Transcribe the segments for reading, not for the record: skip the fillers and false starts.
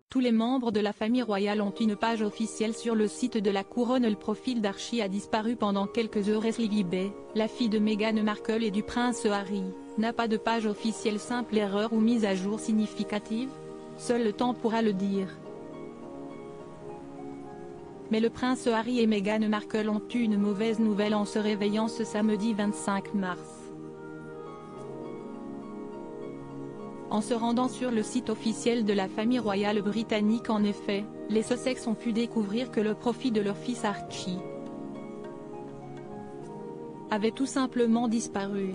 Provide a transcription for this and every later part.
Tous les membres de la famille royale ont une page officielle sur le site de la couronne. Le profil d'Archie a disparu pendant quelques heures. Lily, la fille de Meghan Markle et du prince Harry, n'a pas de page officielle. Simple erreur ou mise à jour significative? Seul le temps pourra le dire. Mais le prince Harry et Meghan Markle ont eu une mauvaise nouvelle en se réveillant ce samedi 25 mars. En se rendant sur le site officiel de la famille royale britannique, en effet, les Sussex ont pu découvrir que le profil de leur fils Archie avait tout simplement disparu.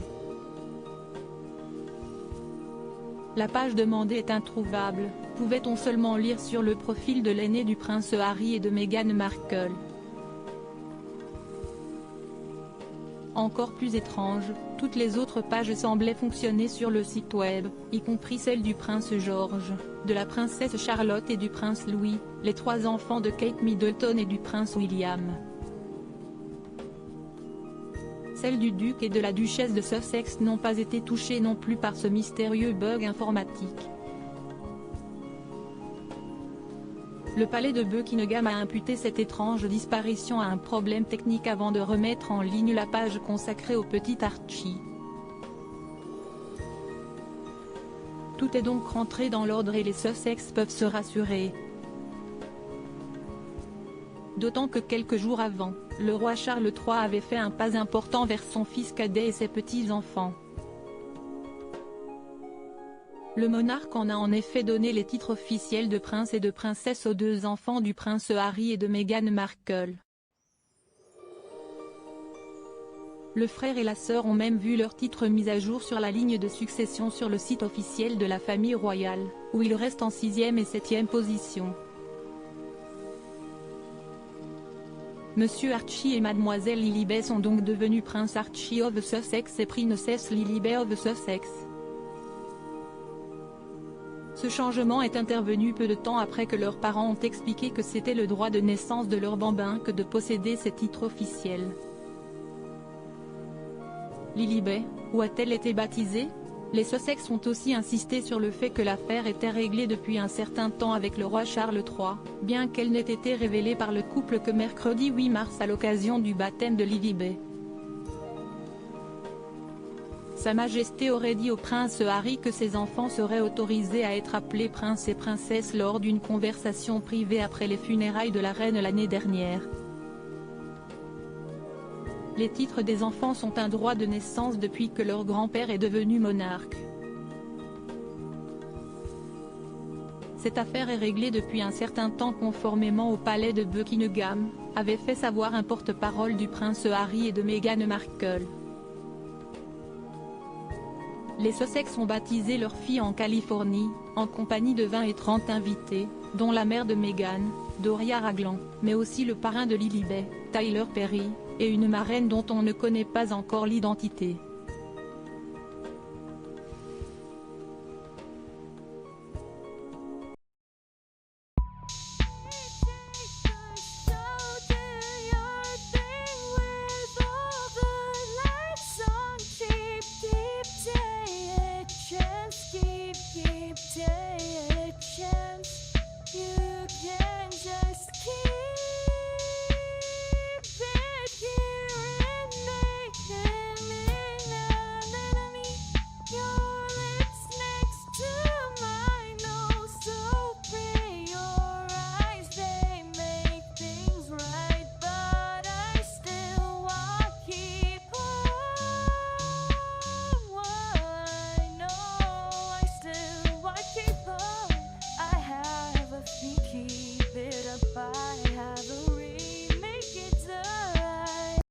La page demandée est introuvable, pouvait-on seulement lire sur le profil de l'aîné du prince Harry et de Meghan Markle. Encore plus étrange, toutes les autres pages semblaient fonctionner sur le site web, y compris celle du prince George, de la princesse Charlotte et du prince Louis, les trois enfants de Kate Middleton et du prince William. Celles du duc et de la duchesse de Sussex n'ont pas été touchées non plus par ce mystérieux bug informatique. Le palais de Buckingham a imputé cette étrange disparition à un problème technique avant de remettre en ligne la page consacrée au petit Archie. Tout est donc rentré dans l'ordre et les Sussex peuvent se rassurer. D'autant que quelques jours avant, le roi Charles III avait fait un pas important vers son fils cadet et ses petits-enfants. Le monarque en a en effet donné les titres officiels de prince et de princesse aux deux enfants du prince Harry et de Meghan Markle. Le frère et la sœur ont même vu leur titre mis à jour sur la ligne de succession sur le site officiel de la famille royale, où ils restent en 6e et 7e position. Monsieur Archie et mademoiselle Lilibet sont donc devenus Prince Archie of Sussex et Princess Lilibet of Sussex. Ce changement est intervenu peu de temps après que leurs parents ont expliqué que c'était le droit de naissance de leur bambin que de posséder ces titres officiels. Lilibet, où a-t-elle été baptisée? Les Sussex ont aussi insisté sur le fait que l'affaire était réglée depuis un certain temps avec le roi Charles III, bien qu'elle n'ait été révélée par le couple que mercredi 8 mars à l'occasion du baptême de Lilibet. Sa Majesté aurait dit au prince Harry que ses enfants seraient autorisés à être appelés prince et princesse lors d'une conversation privée après les funérailles de la reine l'année dernière. Les titres des enfants sont un droit de naissance depuis que leur grand-père est devenu monarque. Cette affaire est réglée depuis un certain temps conformément au palais de Buckingham, avait fait savoir un porte-parole du prince Harry et de Meghan Markle. Les Sussex ont baptisé leur fille en Californie, en compagnie de 20 et 30 invités, dont la mère de Meghan, Doria Ragland, mais aussi le parrain de Lilibet, Tyler Perry, et une marraine dont on ne connaît pas encore l'identité.